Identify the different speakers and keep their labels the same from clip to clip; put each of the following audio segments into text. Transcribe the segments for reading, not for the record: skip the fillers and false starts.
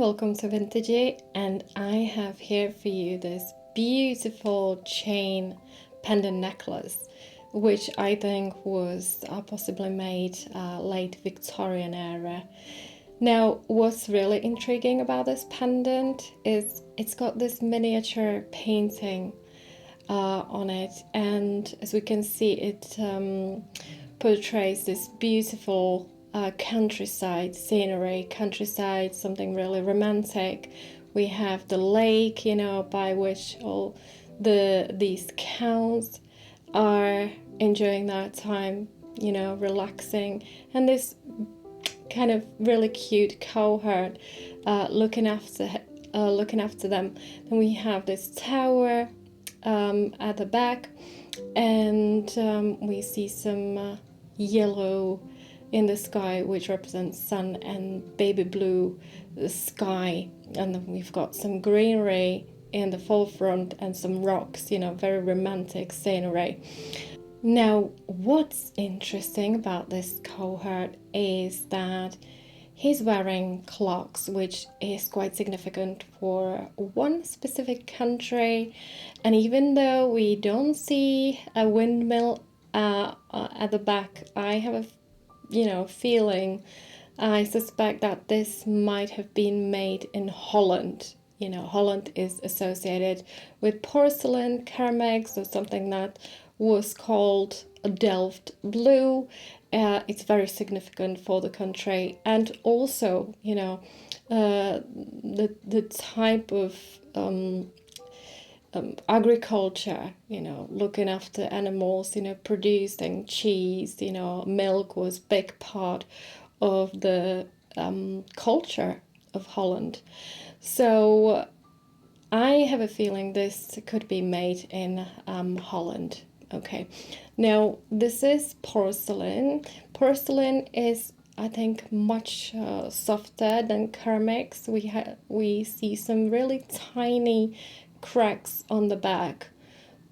Speaker 1: Welcome to Vintagey, and I have here for you this beautiful chain pendant necklace, which I think was possibly made late Victorian era. Now, what's really intriguing about this pendant is it's got this miniature painting on it, and as we can see, it portrays this beautiful countryside scenery, something really romantic. We have the lake, by which all these cows are enjoying their time, relaxing, and this kind of really cute cowherd looking after them. Then we have this tower at the back, and we see some yellow in the sky, which represents sun, and baby blue sky, and then we've got some greenery in the forefront and some rocks, very romantic scenery. Now, what's interesting about this cowherd is that he's wearing clogs, which is quite significant for one specific country. And even though we don't see a windmill at the back, I have a feeling, I suspect that this might have been made in Holland. Holland is associated with porcelain, ceramics, or something that was called Delft blue. It's very significant for the country, and also, the type of agriculture, looking after animals, producing cheese, milk was a big part of the culture of Holland. So I have a feeling this could be made in Holland. Okay, now this is porcelain. Porcelain is, I think, much softer than ceramics. We see some really tiny cracks on the back,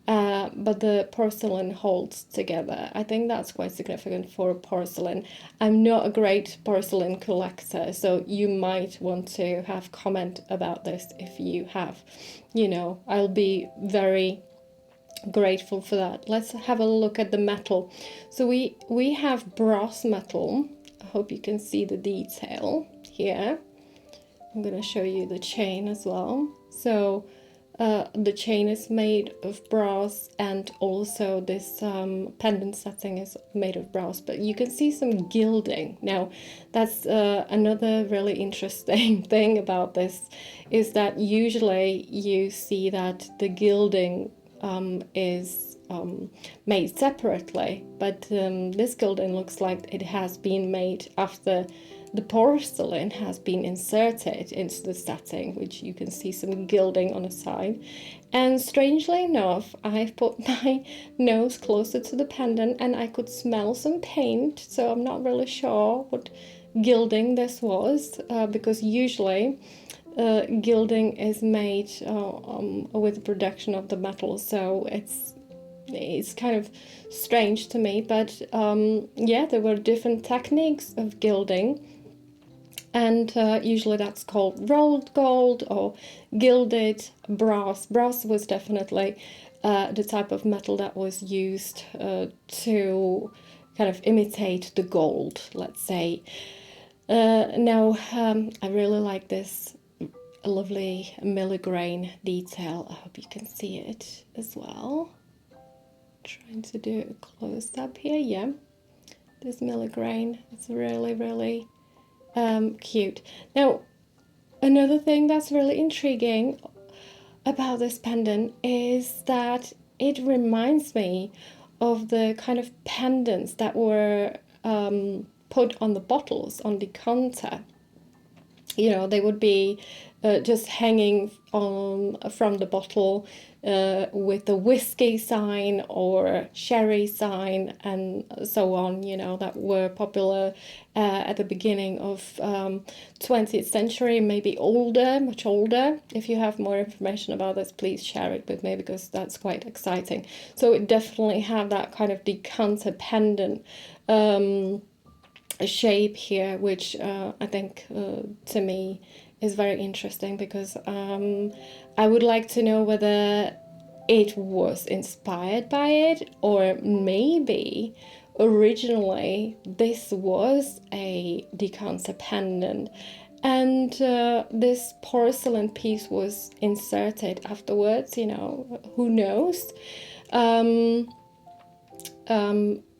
Speaker 1: but the porcelain holds together. I think that's quite significant for porcelain. I'm not a great porcelain collector, so you might want to have comment about this if you have. I'll be very grateful for that. Let's have a look at the metal. So we have brass metal. I hope you can see the detail here. I'm going to show you the chain as well. So the chain is made of brass, and also this pendant setting is made of brass, but you can see some gilding. Now, that's another really interesting thing about this, is that usually you see that the gilding is made separately, but this gilding looks like it has been made after the porcelain has been inserted into the setting, which you can see some gilding on the side. And strangely enough, I've put my nose closer to the pendant and I could smell some paint, so I'm not really sure what gilding this was, because usually gilding is made with the production of the metal, so it's kind of strange to me. But there were different techniques of gilding, and usually that's called rolled gold or gilded brass. Brass was definitely the type of metal that was used to kind of imitate the gold, let's say. Now, I really like this lovely milligrain detail. I hope you can see it as well. Trying to do a close up here. Yeah, this milligrain is really, really cute. Now, another thing that's really intriguing about this pendant is that it reminds me of the kind of pendants that were put on the bottles, on the counter. They would be just hanging from the bottle with the whiskey sign or sherry sign and so on, that were popular at the beginning of 20th century, maybe older, much older. If you have more information about this, please share it with me, because that's quite exciting. So it definitely have that kind of decanter pendant shape here, which I think to me is very interesting because I would like to know whether it was inspired by it, or maybe originally this was a decanter pendant, and this porcelain piece was inserted afterwards, you know, who knows. Um,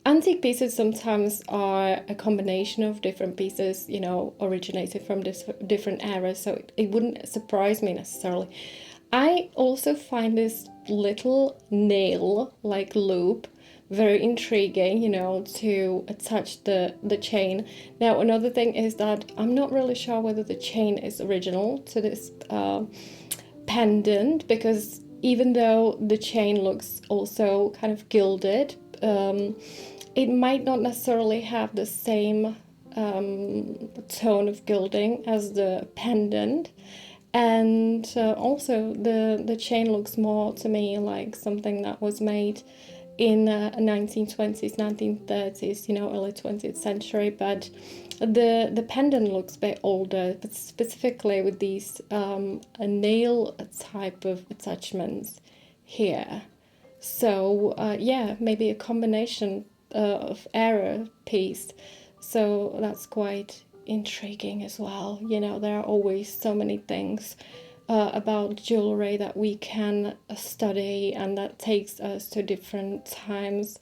Speaker 1: Antique pieces sometimes are a combination of different pieces, you know, originated from different eras, so it wouldn't surprise me necessarily. I also find this little nail like loop very intriguing, you know, to attach the chain. Now, another thing is that I'm not really sure whether the chain is original to this pendant, because even though the chain looks also kind of gilded, it might not necessarily have the same tone of gilding as the pendant. And also the chain looks more to me like something that was made in 1920s, 1930s, you know, early 20th century. But the pendant looks a bit older, but specifically with these nail type of attachments here. So yeah, maybe a combination of era piece. So that's quite intriguing as well. You know, there are always so many things about jewelry that we can study, and that takes us to different times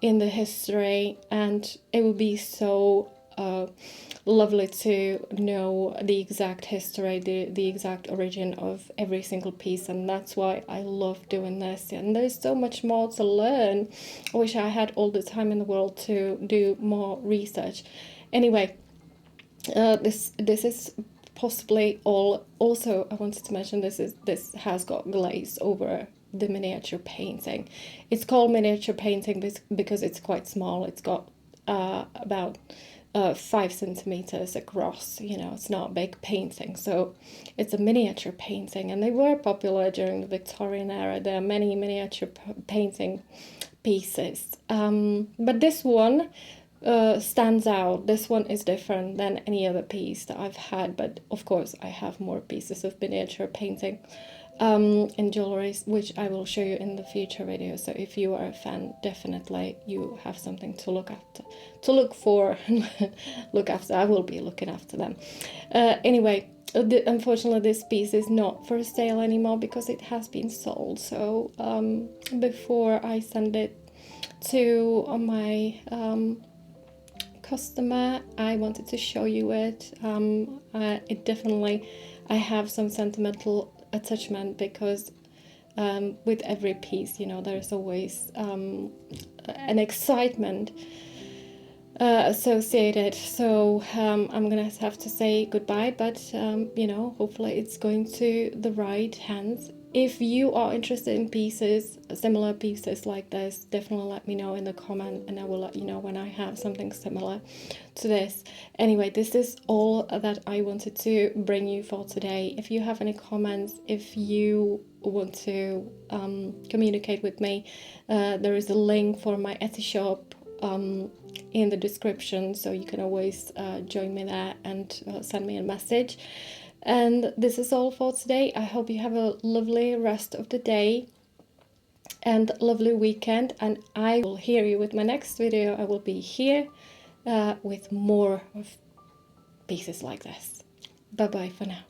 Speaker 1: in the history, and it would be so lovely to know the exact history, the exact origin of every single piece. And that's why I love doing this, and there's so much more to learn. I wish I had all the time in the world to do more research. Anyway, this is possibly all. Also, I wanted to mention this has got glaze over the miniature painting. It's called miniature painting because it's quite small. It's got about 5 centimeters across. You know, it's not a big painting, so it's a miniature painting, and they were popular during the Victorian era. There are many miniature painting pieces, but this one stands out. This one is different than any other piece that I've had, but of course I have more pieces of miniature painting in jewelry, which I will show you in the future video. So if you are a fan, definitely you have something to look after, to look for, look after. I will be looking after them. Anyway, unfortunately this piece is not for sale anymore because it has been sold. So before I send it to my customer, I wanted to show you it. It definitely, I have some sentimental attachment because with every piece, you know, there's always an excitement associated. So I'm gonna have to say goodbye, but you know, hopefully it's going to the right hands. If you are interested in pieces, similar pieces like this, definitely let me know in the comment, and I will let you know when I have something similar to this. Anyway, this is all that I wanted to bring you for today. If you have any comments, if you want to communicate with me, there is a link for my Etsy shop in the description, so you can always join me there and send me a message. And this is all for today. I hope you have a lovely rest of the day and lovely weekend, and I will hear you with my next video. I will be here with more of pieces like this. Bye bye for now.